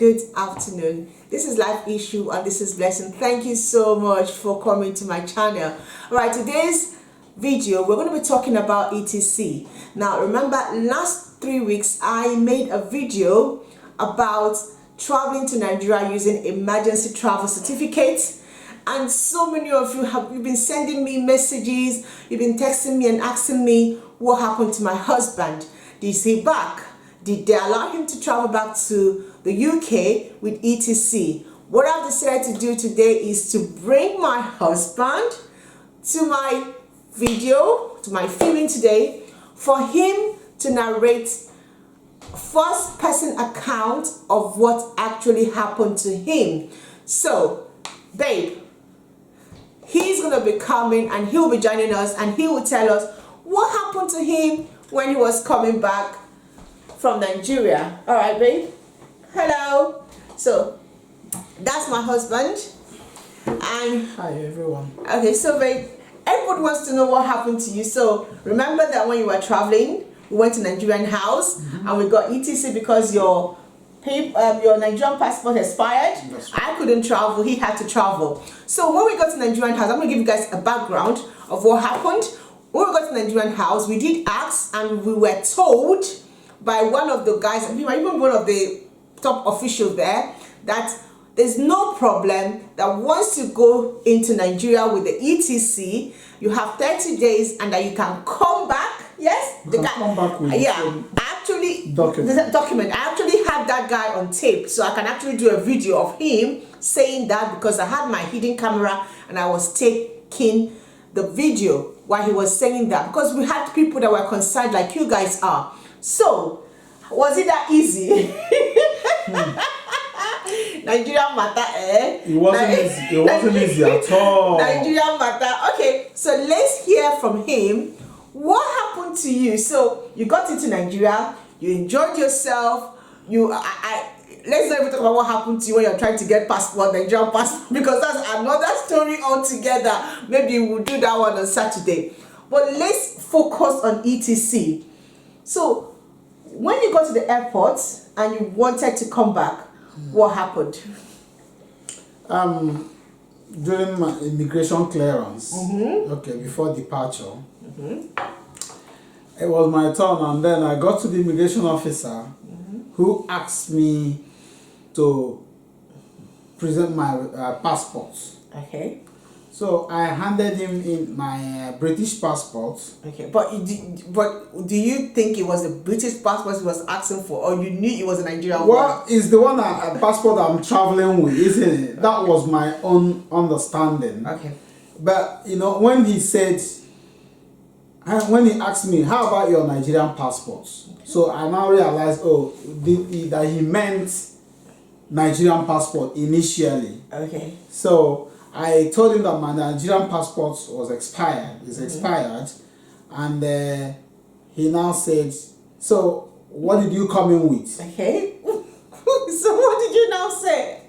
good afternoon. This is Life Issue and this is Blessing. Thank you so much for coming to my channel. Alright, today's video we're going to be talking about ETC. Now remember, last 3 weeks I made a video about traveling to Nigeria using emergency travel certificates, and so many of you have been sending me messages, you've been texting me and asking me what happened to my husband. Did he back? Did they allow him to travel back to the UK with ETC? What I've decided to do today is to bring my husband to my video, to my filming today, for him to narrate first person account of what actually happened to him. So, babe, he's gonna be coming and he'll be joining us and he will tell us what happened to him when he was coming back from Nigeria. All right, babe. Hello. So that's my husband. And hi everyone. Okay, so babe, everybody wants to know what happened to you. So remember that when you were traveling, we went to Nigerian house and we got ETC because your Nigerian passport expired. I couldn't travel, he had to travel. So when we got to Nigerian house, I'm gonna give you guys a background of what happened. When we got to Nigerian house, we did ask and we were told by one of the guys, even one of the top officials there, that there's no problem, that once you go into Nigeria with the ETC, you have 30 days and that you can come back. Yes? You can come back with document. I actually had that guy on tape, so I can actually do a video of him saying that, because I had my hidden camera and I was taking the video while he was saying that, because we had people that were concerned like you guys are. So, was it that easy? Nigerian matter, eh? It wasn't easy. It wasn't easy at all. Nigerian matter. Okay, so let's hear from him. What happened to you? So you got into Nigeria, you enjoyed yourself. Let's not even talk about what happened to you when you're trying to get passport, Nigerian passport, because that's another story altogether. Maybe we'll do that one on Saturday. But let's focus on ETC. So when you got to the airport and you wanted to come back, what happened? During my immigration clearance, okay, before departure, it was my turn, and then I got to the immigration officer who asked me to present my passport. Okay. So I handed him in my British passport. Okay, but do you think it was a British passport he was asking for, or you knew it was a Nigerian one? Well, it's the one passport I'm traveling with, isn't it? That was my own understanding. Okay. But you know, when he asked me, how about your Nigerian passports? Okay. So I now realized, that he meant Nigerian passport initially. Okay. So I told him that my Nigerian passport was expired. It's expired, and he now said, "So what did you come in with?" Okay. So what did you now say?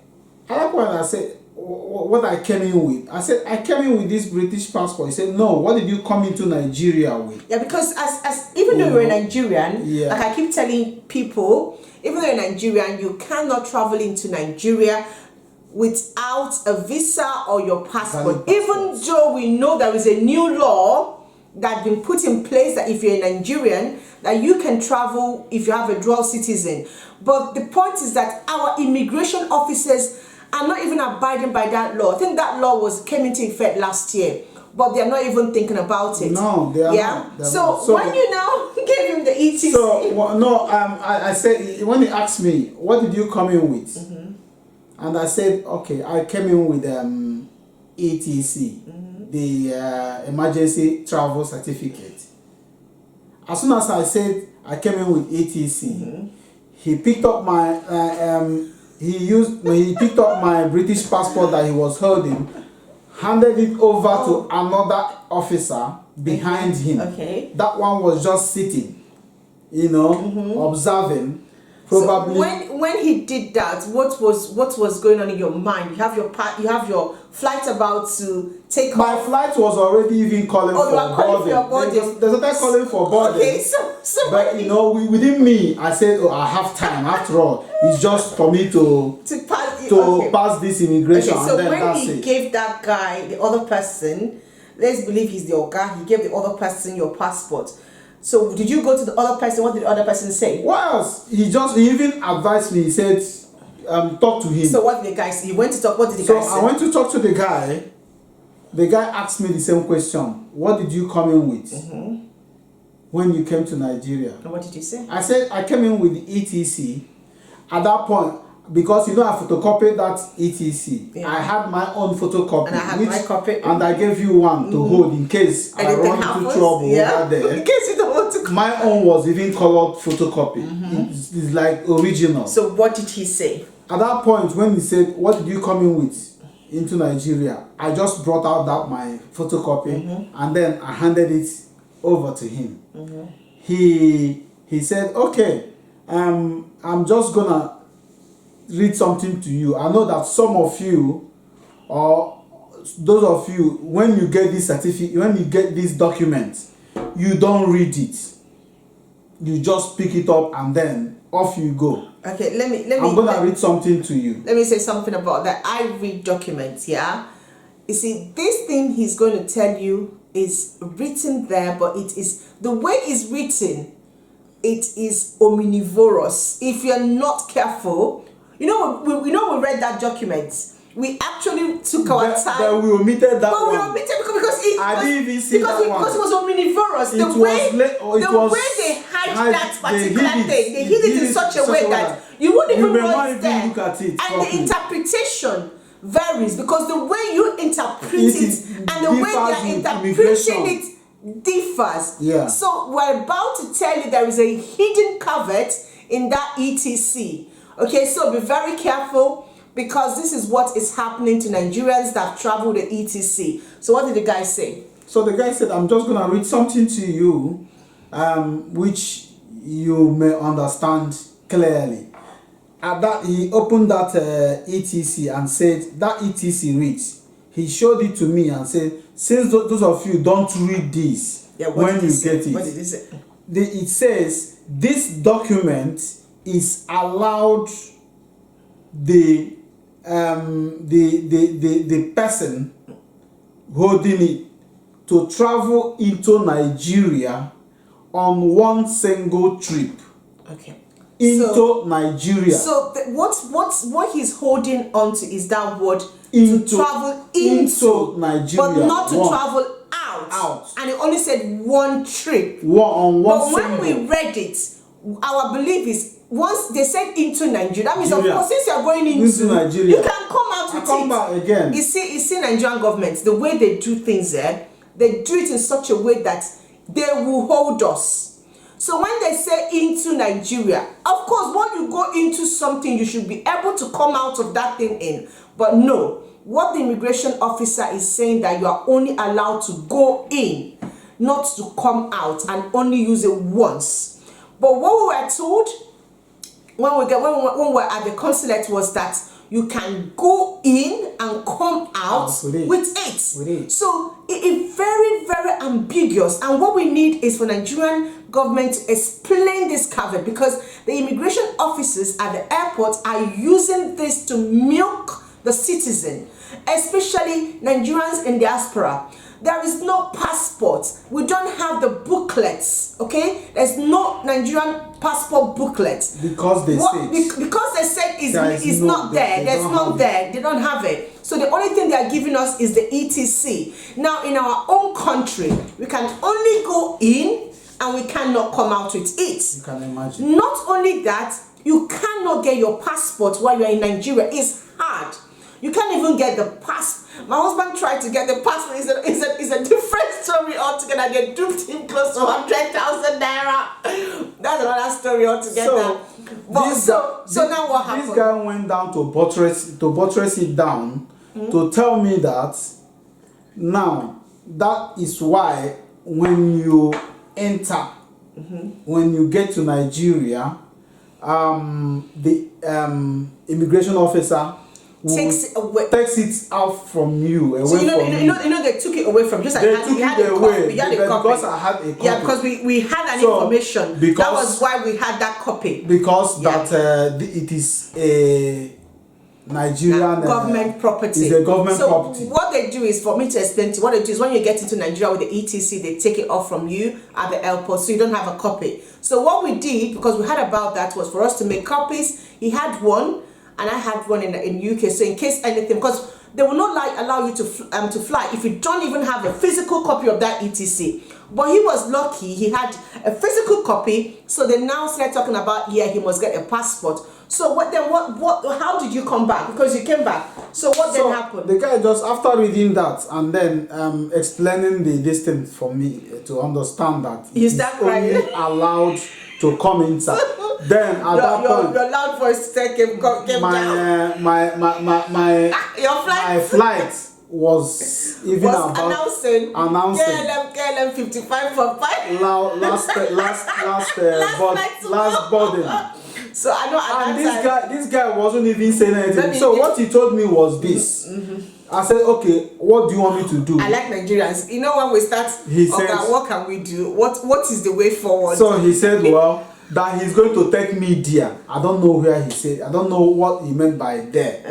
At that point, I said, "What I came in with?" I said, "I came in with this British passport." He said, "No. What did you come into Nigeria with?" Yeah, because as even though you're a Nigerian, like I keep telling people, even though you're Nigerian, you cannot travel into Nigeria without a visa or your passport. Even though we know there is a new law that's been put in place that if you're a Nigerian, that you can travel if you have a dual citizen. But the point is that our immigration officers are not even abiding by that law. I think that law came into effect last year, but they're not even thinking about it. No, they are not. So when you now gave him the ETC, I said, when he asked me, what did you come in with? And I said, okay, I came in with ETC, the emergency travel certificate. As soon as I said I came in with ETC, he picked up my he picked up my British passport that he was holding, handed it over to another officer behind him. Okay. That one was just sitting, observing. Probably. So when he did that, what was going on in your mind? You have your flight about to take My off. flight was already even calling for boarding. They started calling for boarding. Okay, so but you know, within me, I said, oh, I have time. After all, it's just for me to pass this immigration. Okay, so and then when that's he it. gave that guy, the other person, let's believe he's the Oga, he gave the other person your passport. So did you go to the other person? What did the other person say? What else? He even advised me. He said, talk to him. So what did the guy say? He went to talk. What did the guy say? So I went to talk to the guy. The guy asked me the same question. What did you come in with when you came to Nigeria? And what did you say? I said I came in with the ETC. At that point, because you know I photocopied that ETC, I had my own photocopy, and I had my copy, and I gave you one to hold in case I run into trouble over there. In case you don't want to. My own was even colored photocopy. It's like original. So what did he say? At that point, when he said, "What did you come in with into Nigeria?" I just brought out that my photocopy and then I handed it over to him. He said, "Okay, I'm just gonna read something to you. I know that some of you, or those of you, when you get this certificate, when you get this document, you don't read it. You just pick it up and then off you go." Okay, let me. I'm gonna read something to you. Let me say something about that. I read documents, yeah. You see, this thing he's going to tell you is written there, but it is the way it's written. It is omnivorous. If you're not careful, we read that document. We actually took our time. But we omitted that one. We omitted because I didn't even see that one. Because it was omnivorous. The way they hide that particular thing, they hid it in such a way that you wouldn't even know it's there. Look at it and the interpretation varies because the way you interpret it and the way they are interpreting it differs. Yeah. So we're about to tell you there is a hidden covert in that ETC. Okay, so be very careful because this is what is happening to Nigerians that travel the ETC. So what did the guy say? So the guy said, "I'm just going to read something to you which you may understand clearly." At that, he opened that ETC and said, that ETC reads. He showed it to me and said, "Since those of you don't read this, when you get it." What did he say? It says, "This document is allowed the person holding it to travel into Nigeria on one single trip." Okay. Into Nigeria. So what he's holding on to is that word to travel into Nigeria, but not to travel out. And he only said one trip. But when we read it, our belief is once they said into Nigeria, that means of course since you are going into Nigeria, you can come out with come back again. You see Nigerian government, the way they do things there, they do it in such a way that they will hold us. So when they say into Nigeria, of course, when you go into something, you should be able to come out of that thing in. But no, what the immigration officer is saying that you are only allowed to go in, not to come out, and only use it once. But what we were told when we were at the consulate was that you can go in and come out with it. So it is very, very ambiguous. And what we need is for Nigerian government to explain this caveat because the immigration officers at the airport are using this to milk the citizen, especially Nigerians in diaspora. There is no passport. We don't have the booklets, okay? There's no Nigerian passport booklet. Because they said it's not there. There's not there. They don't have it. So the only thing they are giving us is the ETC. Now, in our own country, we can only go in and we cannot come out with it. You can imagine. Not only that, you cannot get your passport while you're in Nigeria. It's hard. You can't even get the passport. My husband tried to get the passport. It's a different story altogether. They duped him close to 100,000 naira. That's another story altogether. So now what happened? This guy went down to buttress it down to tell me that now that is why when you enter, when you get to Nigeria, the immigration officer takes it out from you, away so from you. They took it away from just like they took it away because I had a copy. Yeah, because we had an information. Because that was why we had that copy. Because it is a Nigerian government property. It's a government property. So what they do is, for me to explain to you, what they do is when you get into Nigeria with the ETC, they take it off from you at the airport, so you don't have a copy. So what we did, because we had about that, was for us to make copies. He had one, and I had one in UK. So in case anything, because they will not allow you to fly if you don't even have a physical copy of that ETC. But he was lucky; he had a physical copy. So they now start talking about, yeah, he must get a passport. So what then? What? How did you come back? Because you came back. So what then happened? The guy just, after reading that and then explaining this thing for me to understand that he's only allowed to come inside. Then at that point, your loud voice came down. My flight was even about announcing KLM 55 for 5. last boarding. So I know, and this guy wasn't even saying anything. So what he told me was this. I said, okay, what do you want me to do? I like Nigerians. You know, when we start, he said, what can we do? What is the way forward? So he said, well, that he's going to take me there. I don't know where he said. I don't know what he meant by there.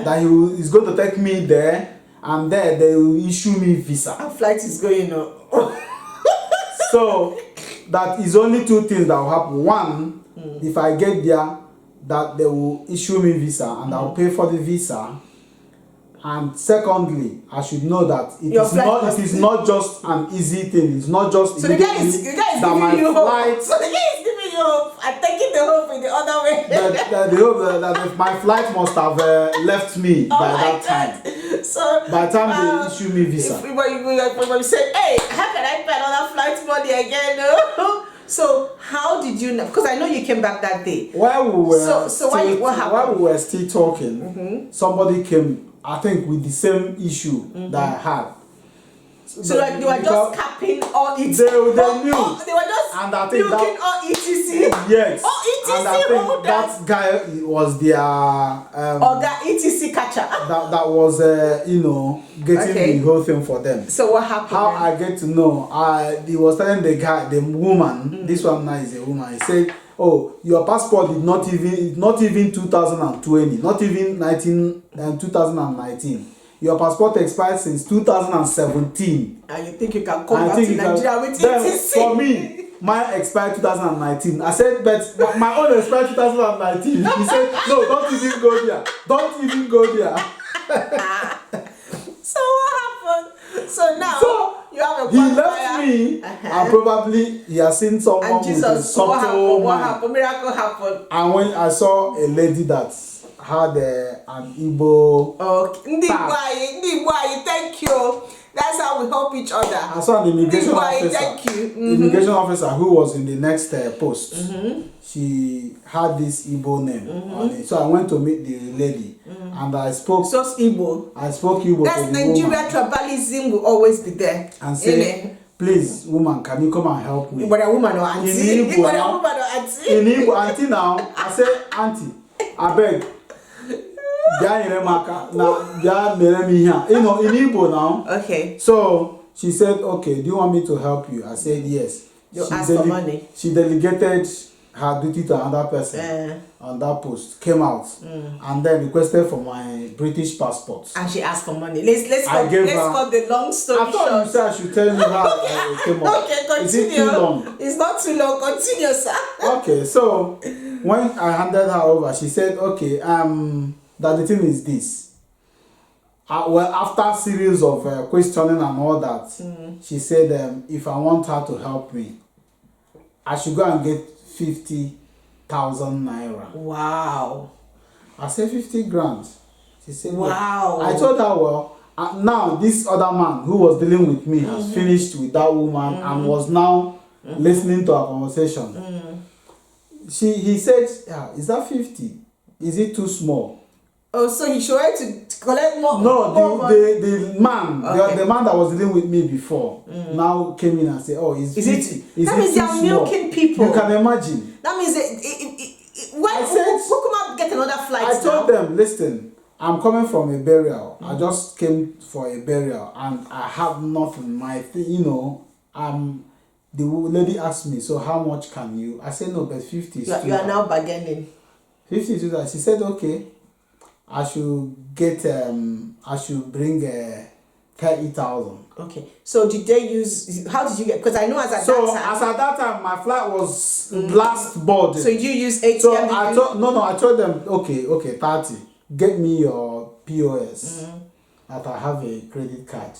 That he's going to take me there, and there they will issue me visa. Our flight is going on. So that is only two things that will happen. One, if I get there, that they will issue me visa and I'll pay for the visa. And secondly, I should know that it is not just an easy thing. It's not just so the guy is giving you hope. So the guy is giving you hope and taking the hope in the other way. The hope that my flight must have left me by that time. So by the time they issue me visa. When you say, hey, how can I pay another flight money again? So how did you know? Because I know you came back that day. While we were what happened? While we were still talking, somebody came, I think, with the same issue that I had. So like they were just capping all it. They knew. They were just and I think looking all ETC. Yes. All ETC and I think that guy was their or that ETC catcher. That was getting the whole thing for them. So what happened? How I get to know? He was telling the guy, the woman. This one now is a woman. He said, "Oh, your passport is not even 2020, not even 2019. Your passport expired since 2017. And you think you can come back to Nigeria with ETC? For me, mine expired 2019. I said, but my own expired 2019. He said, no, don't even go there. Don't even go there. So what happened? So now you have a he left me, and probably he has seen someone and Jesus, with a subtle what happened? Miracle happened. And when I saw a lady that had an Igbo Ndi, thank you. That's how we help each other. I saw an immigration officer. Thank you. Immigration officer who was in the next post. She had this Igbo name on it. So I went to meet the lady and I spoke. So Igbo. I spoke Igbo. That's to the Nigeria woman. Tribalism will always be there. And say, please, woman, can you come and help me? But a woman or auntie. In Igbo, auntie now. I say, auntie, I beg. In Igbo now. Okay. So she said, okay, do you want me to help you? I said yes. You asked for money. She delegated her duty to another person on that post, came out and then requested for my British passport. And she asked for money. Let's cut the long story short. I thought you said I should tell you how it came out. Okay, continue. Is it too long? It's not too long. Continue, sir. Okay, so when I handed her over, she said, okay, that the thing is this. Well, after a series of questioning and all that, she said, if I want her to help me, I should go and get 50,000 naira. Wow. I said 50 grand. She said, wow. I told her, well, now this other man who was dealing with me has finished with that woman and was now listening to our conversation. He said, yeah, is that 50? Is it too small? Oh, so he tried to collect more? No, the man, the man that was dealing with me before, now came in and said, oh, is 50? That means they are milking people. You can imagine. That means Why? Who come out get another flight? I told them, listen, I'm coming from a burial. I just came for a burial and I have nothing. My thing, you know, the lady asked me, so how much can you? I said no, but 50 is you are now bargaining. 50 is too high. She said okay, I should get I should bring 30,000. Okay, so did they use? How did you get? Because I know as at that time, my flight was last board. So you use ATM? So I told them okay 30. Get me your POS that I have a credit card.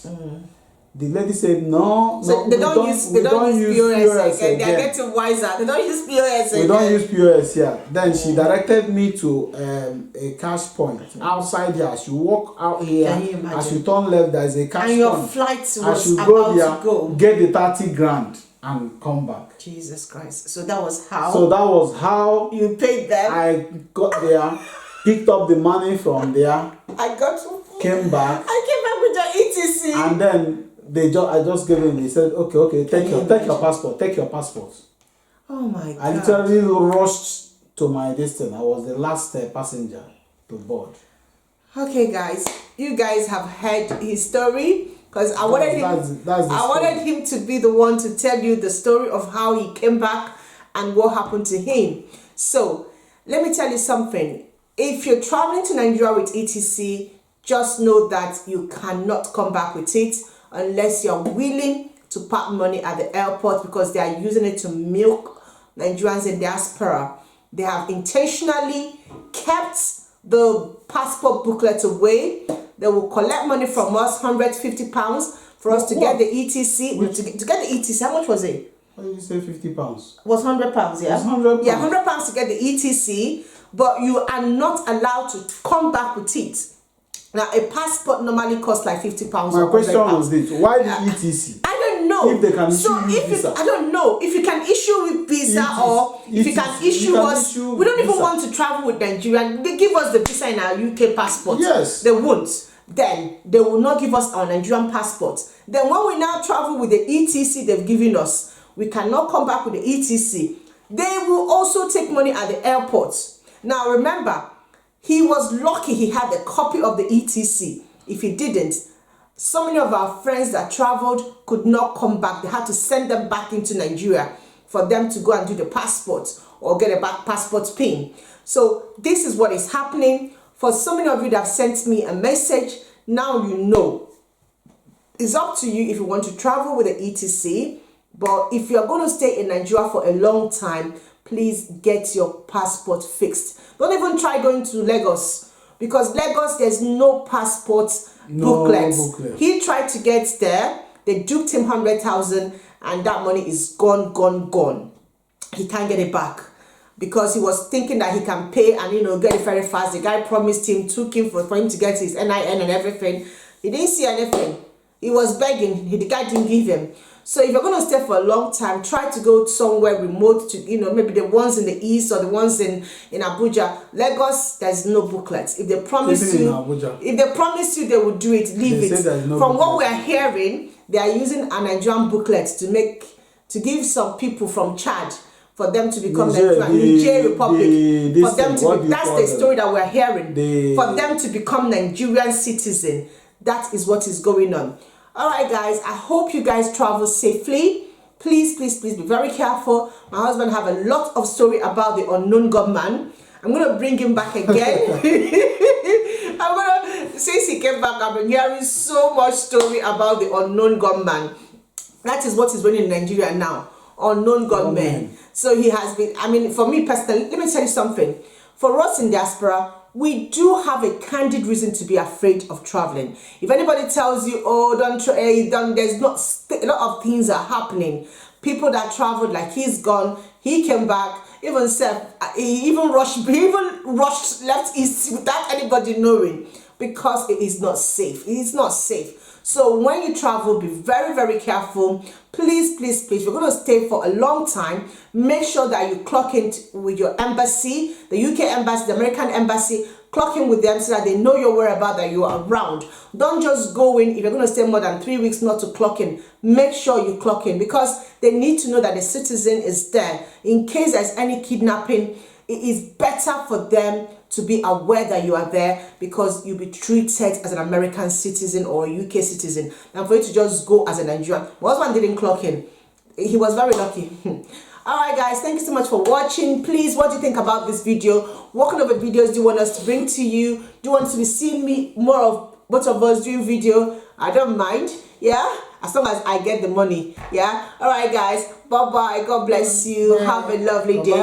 The lady said no. So no, they don't use POS again. They are getting wiser. They don't use POS again. We don't use POS here. Then she directed me to a cash point outside here. I should walk out here. I should turn left. There is a cash point. And your flight was I should about go there, to go. get the 30 grand and come back. Jesus Christ. So that was how. So that was how you paid them. I got there, picked up the money from there. Came back. I came back with your ETC. And then I just gave him. He said, okay, take your passport. Take your passport. Oh my God. I literally rushed to my destiny. I was the last passenger to board. Okay, guys, you guys have heard his story because I wanted him to be the one to tell you the story of how he came back and what happened to him. So let me tell you something. If you're traveling to Nigeria with ETC, just know that you cannot come back with it unless you're willing to park money at the airport, because they are using it to milk Nigerians in diaspora. They have intentionally kept the passport booklet away. They will collect money from us, £150 for us to get the ETC. To get the ETC, how much was it? Why did you say £50? It was £100, yeah? It's £100. Yeah, £100 to get the ETC, but you are not allowed to come back with it. Now, a passport normally costs like £50. My question was this: why the ETC? I don't know. If they can issue you visa, I don't know if you can issue with visa or if you can issue us. We don't even want to travel with Nigeria. They give us the visa in our UK passport. Yes. They won't. Then they will not give us our Nigerian passport. Then when we now travel with the ETC they've given us, we cannot come back with the ETC. They will also take money at the airport. Now remember, he was lucky he had a copy of the ETC. If he didn't, so many of our friends that traveled could not come back. They had to send them back into Nigeria for them to go and do the passport or get a back passport pin. So this is what is happening. For so many of you that have sent me a message, now you know. It's up to you if you want to travel with the ETC. But if you're going to stay in Nigeria for a long time, please get your passport fixed. Don't even try going to Lagos, because Lagos, there's no passport booklet. He tried to get there. They duped him 100,000 and that money is gone. He can't get it back because he was thinking that he can pay and get it very fast. The guy promised him, took him for him to get his NIN and everything. He didn't see anything. He was begging. The guy didn't give him. So if you're going to stay for a long time, try to go somewhere remote to, maybe the ones in the east or the ones in Abuja. Lagos, there's no booklets. If they promise you they will do it, leave it. From what we are hearing, they are using a Nigerian booklet to give some people from Chad for them to become Niger Republic. That's the story that we're hearing. For them to become Nigerian citizen. That is what is going on. All right, guys, I hope you guys travel safely. Please be very careful. My husband have a lot of story about the unknown gunman. I'm going to bring him back again. Since he came back, I've been hearing so much story about the unknown gunman. That is what is running in Nigeria now. Unknown gunmen. So he has been, for me personally, let me tell you something. For us in diaspora, we do have a candid reason to be afraid of traveling. If anybody tells you, oh, there's not, a lot of things are happening. People that traveled, like he's gone, he came back, he even rushed left east without anybody knowing, because it is not safe. It is not safe. So when you travel, be very, very careful. Please, if you're going to stay for a long time, make sure that you clock in with your embassy, the UK embassy, the American embassy. Clock in with them so that they know your whereabouts, that you are around. Don't just go in if you're going to stay more than 3 weeks not to clock in. Make sure you clock in, because they need to know that the citizen is there in case there's any kidnapping. it is better for them to be aware that you are there, because you'll be treated as an American citizen or a UK citizen than for you to just go as a Nigerian. My husband didn't clock in. He was very lucky. Alright guys, thank you so much for watching. Please, what do you think about this video? What kind of videos do you want us to bring to you? Do you want to see me more of both of us doing video? I don't mind. Yeah, as long as I get the money. Yeah. Alright guys, bye bye. God bless you. Have a lovely day.